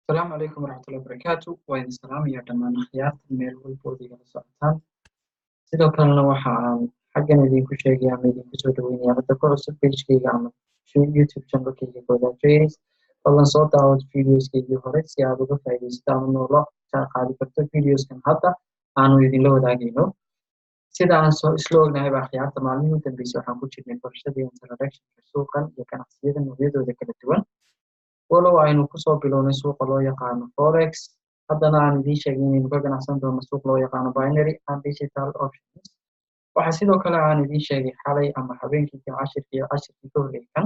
السلام عليكم ورحمة الله وبركاته وين السلام يا دمان خيارات الميل والبودي على سعطان sidoo kalena waxa aan xaggan idinku sheegay ama idinku soo dhaweynaya hadda ku cusub pagekayga ama youtube channelkayga Goda Trails fadlan soo daawad videoskaygii hore si aad uga faa'iidaysato ama noola qaadi karto videoskan hadda aanu idinla wadaagayno sida aan isla ognahay baa khiyaarta maalmihii u dambeysay waxaan ku jirnay barashadii introductionka suuqan iyo ganacsiyada noocyadooda kala duwan walow aynu kusoo bilownay suuqa loo yaqaano forex haddana aan idiin sheegay inaynu ka ganacsan doono suuq loo yaqaano binary and digital options waxaa sidoo kale aan idiin sheegay xalay ama habeenkii cashirkii ka horreeyay kan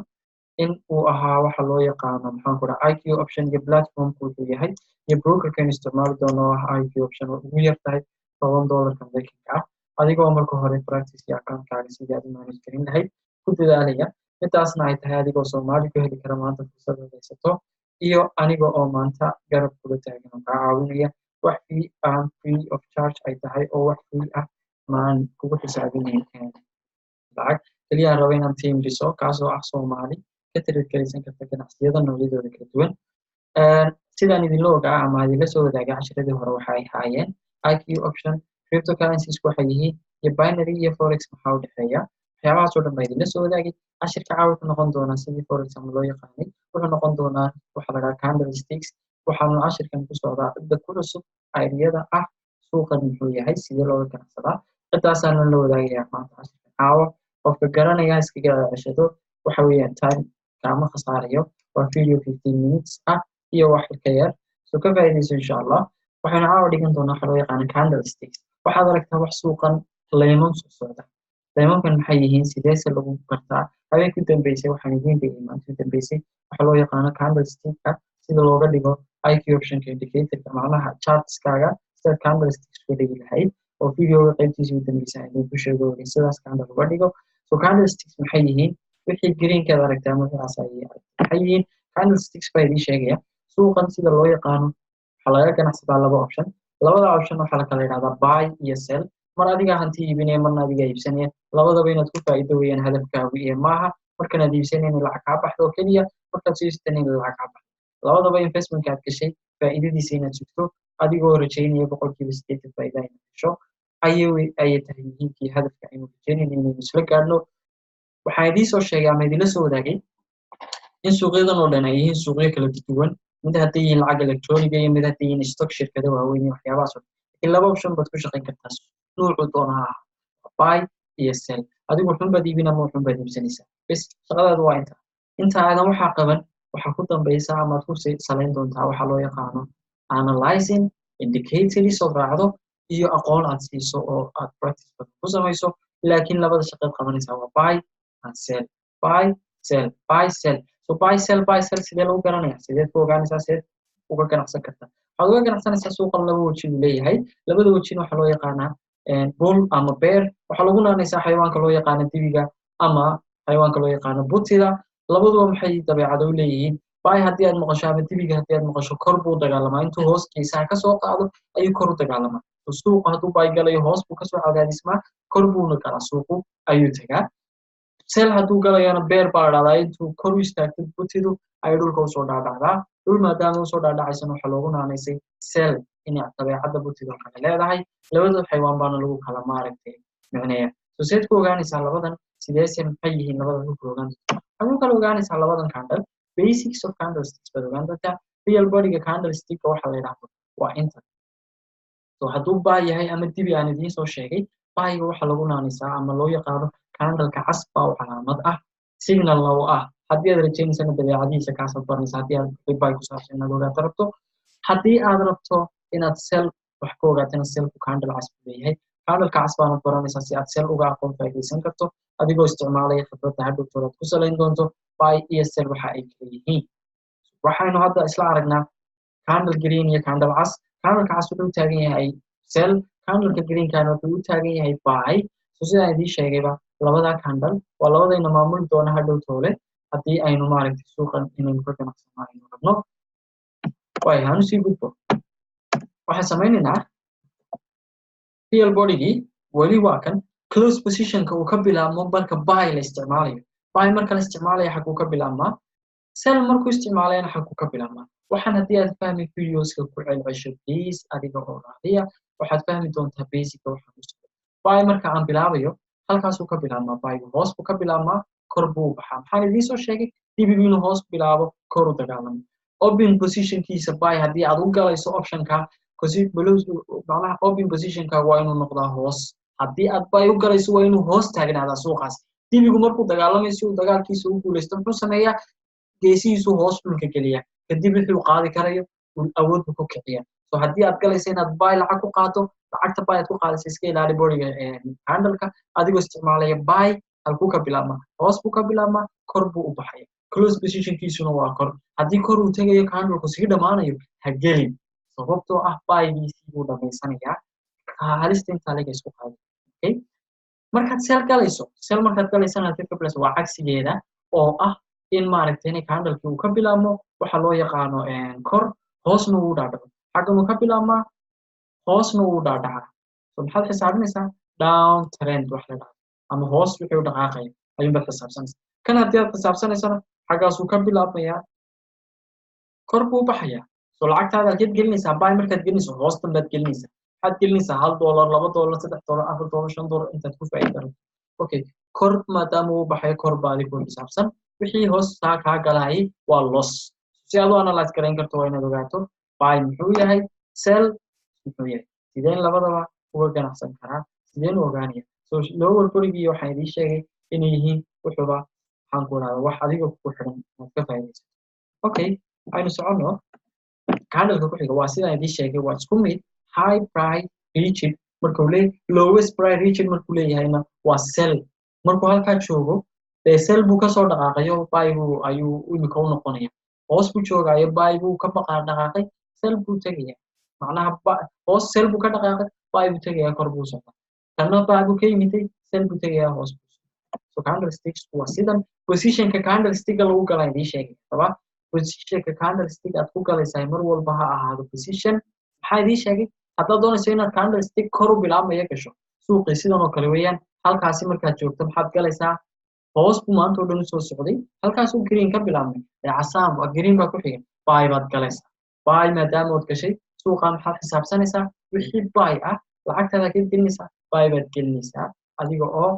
in uu ahaa waxa loo yaqaano maxaan ku dhaha IQ option iyo platformku wuxuu yahay iyo brokerkan isticmaali doono oo ah IQ option oo ugu yar tahay $10 Mareykanka ah adigoo marka hore practice iyo account-kaaga sidii aad u manage garin lahayd ku dadaalaya intaasna ay tahay adigoo Soomaali ku heli kara maanta fursad aad haysato iyo aniga oo maanta garab kula taagan oo kaa caawinaya wax free of charge ay tahay oo wax free ah maan kugu xisaabinayn lacag kaliya raba inaan team dhiso kaasoo ah Soomaali ka tirtiraysan karta ganacsiyada noocyadooda kala duwan sidaan idinla ogaa ama idinla soo wadaagay cashiradii hore waxa ay haayeen IQ option cryptocurrencies waxay yihiin iyo binary iyo forex maxaa u dhexeeya waxyaabahaas oo dhan baa idinla soo wadaagay cashirka caawa wuxuu noqon doonaa sidii forex ama loo yaqaanay wuxuu noqon doonaa waxa la dhahaa candlesticks waxaanu cashirkan ku socdaa cidda ku cusub ayriyada ah suuqan muxuu yahay sidee looga ganacsadaa cidaasaana la wadaagayaa maanta cashirkan caawa qofka garanaya iskaga ceshado waxa weeyaan time kaama khasaarayo waa video 15 minutes ah iyo wax ka yar so ka faa'iidayso insha allah waxaanu caawa dhigan doonaa waxa loo yaqaano candlesticks waxaad aragtaa wax suuqan layman soo socda laymankan maxay yihiin sideese lagu gartaa habeenkii u dambeysay waxaan idiin dhigay maanta u dambeysay waxa loo yaqaano candlestick-ka sida looga dhigo IQ optionka indicator-ka macnaha charts-kaaga sida candlesticks uga dhigi lahayd oo videoga qaybtiisa u dambeysay aan idinku sheego sidaas candle uga dhigo so candlesticks maxay yihiin wixii greenkaad aragtaa markaas ayay maxay yihiin candlesticks baa idiin sheegaya suuqan sida loo yaqaano waxaa laga ganacsadaa laba option labada option waxaa la kala yidhahdaa buy iyo sell mar adiga hanti iibinaya marna adiga iibsanaya labadaba inaad ku faa'iido weeyaan hadafkaagu iyo maaha markanaad iibsanayna lacag kaa baxdo oo keliya markaad soo iibsanayna lacag kaa baxdo labadaba investmentka aad gashay faa'iidadiisa inaad sugto adigoo rajaynaya 80% faa'iida inaad hesho ayay tahay muhiimkii hadafka aynu rajaynayna inaynu isla gaadhno waxaan idiin soo sheegay ama idinla soo wadaagay in suuqyadan oo dhan ay yihiin suuqyo kala duwan mid hadday yihiin lacag electroniga iyo mid hadday yihiin stock shirkado waaweyn iyo waxyaabahaas oo dhan laba option baad ku shaqayn kartaa nuucu doonaha buy iyo sell adigu wuxuun baad iibin ama wuxuun baad iibsanaysaa bas shaqadaadu waa inta aadan waxaa qaban waxaa ku dambaysa amaad ku salayn doontaa waxaa loo yaqaano analyzing indicators oo raacdo iyo aqoon aad siiso oo aad practice ku samayso laakiin labada shaqeed qabanaysaa waa buy and sell buy sell so buy sell sidee lagu garanaya sideed ku ogaanaysaa sideed uga ganacsan kartaa waxaad uga ganacsanaysaa suuqan laba waji uu leeyahay labada wajina waxaa loo yaqaanaa bull ama bear waxaa lagu naanaysaa xayawaanka loo yaqaano dibiga ama xayawaanka loo yaqaano butida labaduba maxay dabeecado u leeyihiin buy haddii aad maqasho ama dibiga haddii aad maqasho kor buu dagaalamaa intuu hooskiisa ka soo qaado ayuu kor u dagaalamaa suuqu hadduu buy galayo hoos buu kasoo cadaadismaa kor buuna galaa suuqu ayuu tagaa sell hadduu galayana bear baa dhacdaa intuu kor u istaagtay butidu ay dhulka usoo dhaadhacdaa dhul maadaama usoo dhaadhacaysana waxaa loogu naanaysay sell inay dabeecadda butidu kale leedahay labada xayawaan baana lagu kala maaragtay micneeya so seed ku ogaanaysaa labadan sideese maxay yihiin labadan ku ogaan waxaad ku kala ogaanaysaa labadan candle basics of candlesticks baad ogaan doontaa real bodyga candlestick waxa la yidhaahdo waa inta so hadduu buy yahay ama dibi aan idiin soo sheegay buyga waxa lagu naanaysaa ama loo yaqaano candleka cas baa oo calaamad ah signalna oo ah haddii aad rajaynaysana dabeecadihiisa kaasaad baranaysa haddii aad buy ku saabsan inaad ogaato rabto haddii aad rabto inaad sell wax ka ogaatana sellku candle cas buu leeyahay candleka cas baanad baranaysaa si aad sell uga aqoon faa'iidaysan karto adigoo isticmaalaya khibradda hadhowtood aad ku salayn doonto buy iyo sell waxa ay kala yihiin waxaynu hadda isla aragnaa candle green iyo candle cas candleka cas wuxuu taagan yahay sell candleka greenkana wuxuu u taagan yahay buy so sidaan idiin sheegayba labada candle waa labadayna maamuli doona hadhowtoole haddii aynu maaragtay suuqan inaynu ka ganacsano aynu rabno way hanu sii gudbo waxaan samaynaynaa real bodygii weli waa kan close positionka uu ka bilaabmo marka buy la isticmaalayo buy marka la isticmaalayo xaguu ka bilaabmaa sell markuu isticmaalayna xagku ka bilaabmaa waxaan haddii aad fahmi videoska ku celcesho please adiga oo raadiya waxaad fahmi doontaa basica waxaan u socdo buy marka aan bilaabayo halkaasuu ka bilaabmaa buygu hoos buu ka bilaabmaa kor buu u baxaa maxaan idiin soo sheegay dibigu inuu hoos bilaabo kor u dagaalamo open positionkiisa buy haddii aad u galayso optionka macnaha open positionka waa inuu noqdaa hoos haddii aad buy u galayso waa inuu hoos taagnaadaa suuqaas dibigu markuu dagaalamayo si uu dagaalkiisa u guulaysto muxuu sameeyaa geesihiisu hoos dhulka geliya kadib wuxuu qaadi karayo awood buu ku kiciya so haddii aad galaysa inaad buy lacag ku qaado lacagta buy aad ku qaadaysa iska ilaali boriga candleka adigoo isticmaalaya buy halkuu ka bilaabmaa hoos buu ka bilaabmaa kor buu u baxaya close positionkiisuna waa kor haddii kor uu tegayo candleku sii dhammaanayo ha gelin sababtoo ah buygiisii buu dhamaysanayaa halista intaa laga isku qaaday okay markaad sell galayso sell markaad galaysana halkee ka bilayso waa cagsigeeda oo ah in maaragtay inay candlekii uu ka bilaabmo waxa loo yaqaano kor hoosna uu dhaadhaco xaggan uu ka bilaabmaa hoosna uu dhaadhacaa so maxaad xisaabinaysaa down trend wax la dhahdo ama hoos wixii u dhaqaaqaya ayuunbaad xisaabsanaysaa kan haddii aad xisaabsanaysana xaggaasuu ka bilaabmayaa kor buu baxayaa so lacagtaada halkeed gelinaysaa buy markaad gelinayso hoostan baad gelinaysaa waxaad gelinaysaa $1 $2 $3 $4 $5 intaad ku faa'iidi karto okay kor maadaama uu baxayo kor baa adigu xisaabsan wixii hoos kaa galayay waa loss si aad u analyze garayn karto waa inaad ogaato buy muxuu yahay sell muxuu yahay sideen labadaba uga ganacsan karaa sideen u ogaanaya so lower borigii waxaan idiin sheegay inay yihiin wuxuuba waxaan ku idhahdaa wax adiga ku xidhan inaad ka faa'iidaysato okay aynu soconno candleka ku xiga waa sidaan idiin sheegay waa isku mid high price region markuu leeyahay lowest price region markuu leeyahayna waa sell markuu halkaa joogo dee sell buu kasoo dhaqaaqayo buy buu ayuu imika u noqonaya hoos buu joogayo buy buu ka dhaqaaqay sell buu tegaya macnaha hoos sell buu ka dhaqaaqay buy buu tegaya kor buu socdaa tanna buy buu ka yimiday sell buu tegaya hoos buu so candlesticks waa sidan positionka candlesticka lagu galaa idiin sheegay sababa positionka candlestick aad ku galaysaa mar walba ha ahaado position maxaa idiin sheegay haddaad doonayso inaad candlestick kor u bilaabmaya gasho suuqii sidan oo kale weeyaan halkaasi markaad joogto maxaad galaysaa hoos buu maanta oo dhan usoo socday halkaasuu green ka bilaabmay casaan waa green baa ku xiga buy baad galaysaa buy maadaama ood gashay suuqaa maxaad xisaabsanaysaa wixii buy ah lacagtaada kaad gelinaysaa buy baad gelinaysaa adiga oo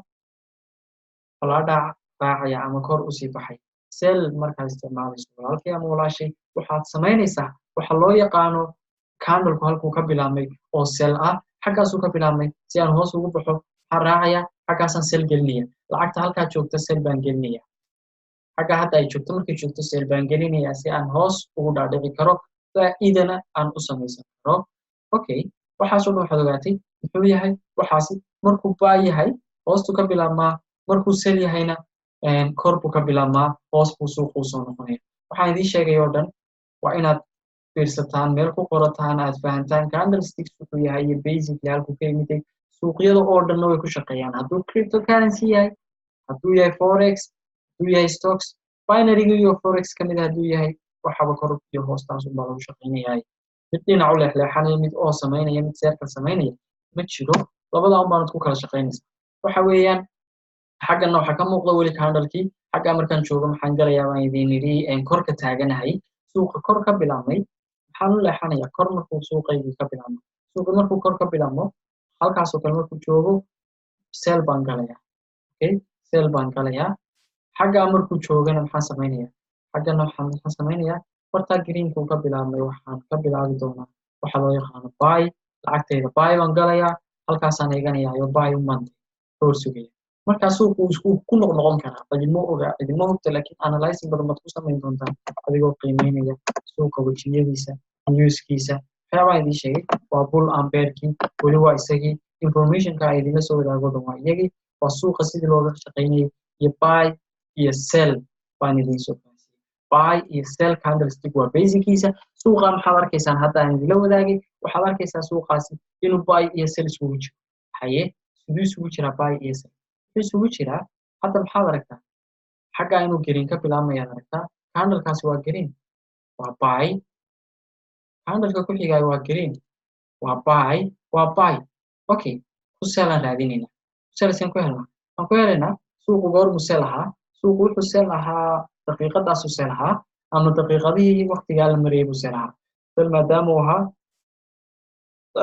falaadhac raacaya ama kor usii baxay sell markaad isticmaalayso walaalkay ama walaashay waxaad samaynaysaa waxa loo yaqaano candleku halkuu ka bilaabmay oo sell ah xaggaasuu ka bilaabmay si aan hoos ugu baxo waxaan raacaya xaggaasaan sell gelinaya lacagta halkaa joogta sell baan gelinaya xagga hadda ay joogto markay joogto sell baan gelinaya si aan hoos ugu dhaadhici karo faa'iidana aan u samaysan karo okay waxaasoo dhan waxaad ogaatay muxuu yahay waxaasi markuu buy yahay hoostuu ka bilaabmaa markuu sell yahayna kor buu ka bilaabmaa hoos buu suuqu soo noqonaya waxaan idiin sheegay oo dhan waa inaad fiirsataan meel ku qorataan aad fahantaan candlesticks wuxuu yahay iyo basically halkuu ka yimiday suuqyada oo dhanna way ku shaqeeyaan hadduu cryptocurrency yahay hadduu yahay forex hadduu yahay stocks binaryga iyo forex ka mid hadduu yahay waxaba kor iyo hoostaas unbaa lagu shaqeynayaa mid dhinac u leexleexanaya mid oo samaynaya mid seerka samaynaya ma jiro labadaa unbaanad ku kala shaqeynaysaa waxa weeyaan xaggana waxaa ka muuqda weli candlekii xaggaa markaan joogo maxaan galayaa baan idin idhi kor ka taaganahay suuqa kor ka bilaabmay maxaan u leexanayaa kor markuu suuqaygii ka bilaabmo suuqa markuu kor ka bilaabmo halkaasoo kale markuu joogo sell baan galayaa okay sell baan galayaa xaggaa markuu joogana maxaan samaynayaa xaggana maxaan samaynayaa bartaa greenkuu ka bilaabmay waxaan ka bilaabi doonaa waxa loo yaqaano buy lacagtayda buy baan galayaa halkaasaan eeganayaa iyo buy u mantay hor sugaya markaa suuqu isku ku noqon karaa cidimo hogta laakiin analyzing badan baad ku samayn doontaa adigoo qiimeynaya suuqa wejiyadiisa newskiisa waxyaabaa idiin sheegay waa bull and bearkii weli waa isagii informationka ay idinla soo wadaago dhan waa iyagii waa suuqa sidii looga shaqaynayay iyo buy iyo sell baan idiin soo fahansiiyey buy iyo sell candlestick waa basickiisa suuqa maxaad arkaysaan hadda aan idinla wadaagay waxaad arkaysaa suuqaasi inuu buy iyo sell isugu jiro haye siduu isugu jiraa buy iyo sell isugu jiraa hadda maxaad aragtaa xaggaa inuu green ka bilaabmayaad aragtaa candlekaasi waa green waa buy candleka ku xigaayo waa green waa buy okay ku sellaan raadinaynaa ku sell seen ku helnaa waxaan ku helaynaa suuqu goormuu sell ahaa suuqu wuxuu sell ahaa daqiiqadaasuu seel ahaa ama daqiiqadihii waqtigaa la marayay buu seel ahaa sel maadaama uu ahaa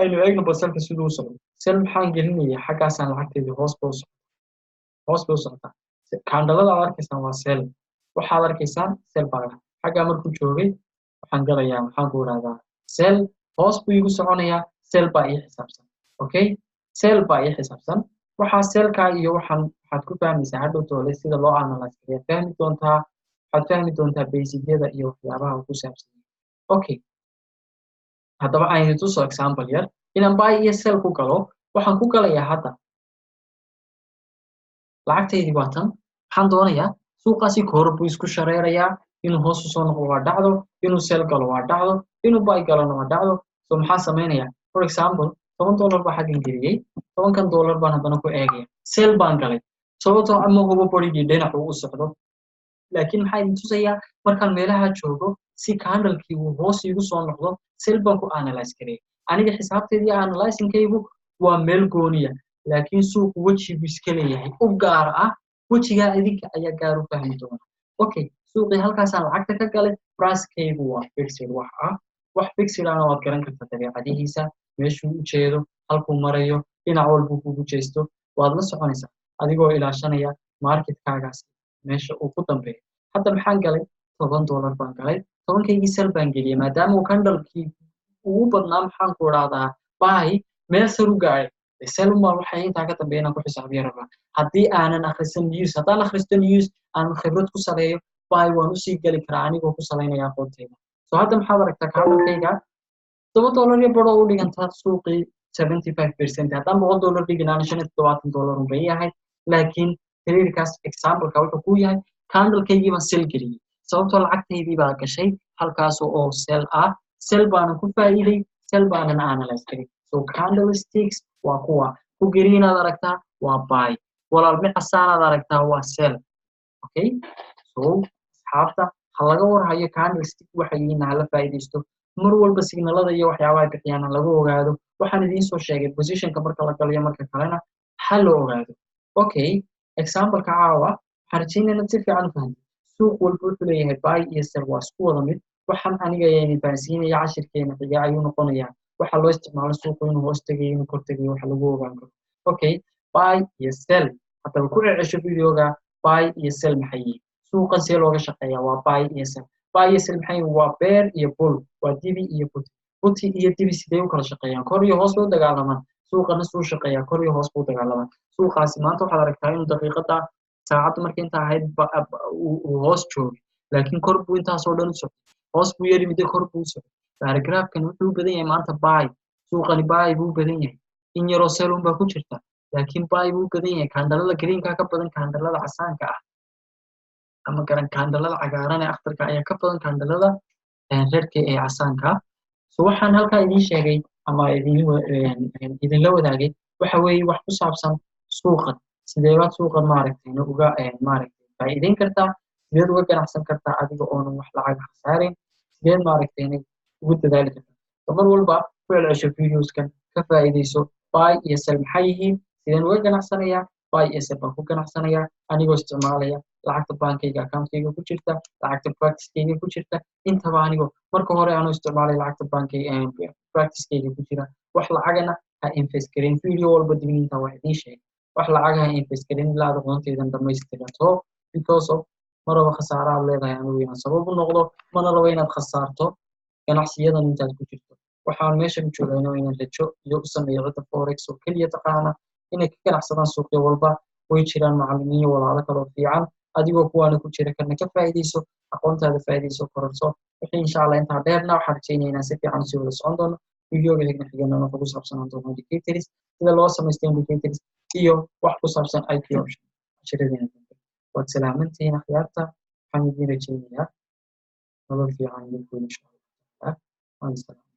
aynu eegno baselka siduu u socdo sel maxaan gelinaya xaggaasaan lacagteedii hoos bay u socotaa kaandhalada aad arkaysaan waa sel waxaad arkaysaan sel baa xaggaa markuu joogay waxaan galayaa maxaan ku idhahdaa sel hoos buu igu soconayaa sel baa ii xisaabsan okay sel baa ii xisaabsan waxaa selkaa iyo waxaad ku fahmaysaa hadhow toole sida loo analyze kariyaa waxaad fahmi doontaa basicyada iyo waxyaabaha uu ku saabsan okay haddaba aynu tuso example yar inaan buy iyo sell ku galo waxaan ku galayaa hadda lacagtaydii waa tan waxaan doonayaa suuqaasi kor buu isku shareerayaa inuu hoos usoo noqdo waa dhacdo inuu sell galo waa dhacdo inuu buy galona waa dhacdo so maxaan samaynayaa for example $10 baa xaggan geliyey $10 baan haddana ku eegaya sell baan galay sababtoo ama hubo borigii dhinac uu u socdo laakiin maxaa idin tusayaa markaan meelaha joogo si candlekii uu hoos igu soo noqdo sell baan ku analyze kareey aniga xisaabteedii analyzingkaygu waa meel gooniya laakiin suuqu wejigu iska leeyahay u gaar ah wejigaa idinka ayaa gaar u fahmi doona okay suuqii halkaasaan lacagta ka galay pricekaygu waa fixed wax fixed ahna waad garan kartaa dabeecadihiisa meeshuu u jeedo halkuu marayo dhinac walbuu kugu jeesto waad la soconaysaa adigoo ilaashanaya marketkaagaas meesha uu ku dambeeyo hadda maxaan galay $10 baan galay 10kaygii sell baan geliyay maadaama uu candlekii ugu badnaa maxaan ku idhahdaa buy meel sar u gaadhay sell uma waxay intaa ka dambeeya inaan ku xisaabiyo rabaa haddii aanan akhrisan news haddaan akhristo news aan khibrad ku saleeyo buy waan usii geli karaa anigoo ku salaynaya aqoonteyda so hadda maxaad aragtaa candlekayga $7 iyo badho u dhigantaa suuqii 75% haddaan $100 dhiginaana $75 unbay yahay laakiin xiriirkaas exampleka wuxuu ku yahay candlekaygii baan sell geliyey sababtoo lacagtaydii baa gashay halkaas oo sell ah sell baanan ku faa'iiday sell baanan analyze karin so candlesticks waa kuwa ku greenaad aragtaa waa buy walaal micasaanaad aragtaa waa sell okay so asxaabta ha laga warhayo candlestick waxay yihiin hala faa'iidaysto mar walba signalada iyo waxyaabaha bixiyaan laga ogaado waxaan idiin soo sheegay positionka marka la galayo marka kalena ha la ogaado okay exampleka caawa waxaan rajaynayna si fiican u fahamtay suuq walba wuxuu leeyahay buy iyo sell waa isku wada mid waxaan aniga ayaan fahansiinaya cashirkeena xiga ayuu noqonayaa waxa loo isticmaalo suuqu inuu hoos tegayo inuu kor tegayo waxa lagu ogaan karo okay buy iyo sell haddaba ku cecesho videoga buy iyo sell maxay yihiin suuqan see looga shaqeeyaa waa buy iyo sell maxay yihiin waa bear iyo bull waa dibi iyo buti iyo dibi sidee u kala shaqeeyaan kor iyo hoos bay u dagaalamaan suuqana suu shaqeeyaa kor iyo hoos buu dagaalamaa suuqaasi maanta waxaad aragtaa inuu daqiiqada saacaddu markii inta ahayd uu hoos joogay laakiin kor buu intaasoo dhan u socday hoos buu yari midda kor buu u socday paragraafkan wuxuu u badan yahay maanta buy suuqani buy buu u badan yahay in yaroo sell unbaa ku jirta laakiin buy buu u badan yahay kaandhalada greenka ka badan kaandhalada casaanka ah ama garan kaandhalada cagaaran ee akhtarka ayaa ka badan kaandhalada redka ee casaanka so waxaan halkaa idiin sheegay ama idinla wadaagay waxa weeye wax ku saabsan suuqan sideebaad suuqan maaragtayna uga faa'iideyn kartaa sideed uga ganacsan kartaa adiga oonan wax lacag khasaareyn sideed maaragtayna ugu dadaali kartaa so mar walba ku celcesho videoskan ka faa'iideyso buy iyo sell maxay yihiin sideen uga ganacsanayaa buy iyo sell baan ku ganacsanayaa anigoo isticmaalaya lacagta baankayga accountkayga ku jirta lacagta practicekayga ku jirta intaba anigoo marka hore aanu isticmaalay lacagta baankayga practicekayga ku jira wax lacagana ha invest garin video walba digniinta waa idiin sheegay wax lacagaha invest garin ilaa aad aqoontaydan dhammaystirato because of maraba khasaara aad leedahay anigu inaan sabab u noqdo mana rabo inaad khasaarto ganacsiyadan intaad ku jirto waxaan meesha u joogayna inaan rajo iyo u sameeyo cidda forex oo keliya taqaana inay ka ganacsadaan suuqyo walba way jiraan macallimiin walaalo kaloo fiican adigoo kuwaana ku jira karna ka faa'iidayso aqoontaada faa'iidayso kororso wixii insha allah intaa dheerna waxaan rajaynayaa inaan si fiican usii wada socon doono videoga xigana wuxuu ku saabsanaan doono indicators sida loo samaysto indicators iyo wax ku saabsan IP option cashiradeenna dambe waad salaamantihiin akhyaarta waxaan idiin rajaynayaa nolol fiican idinkuun insha allah waan salaam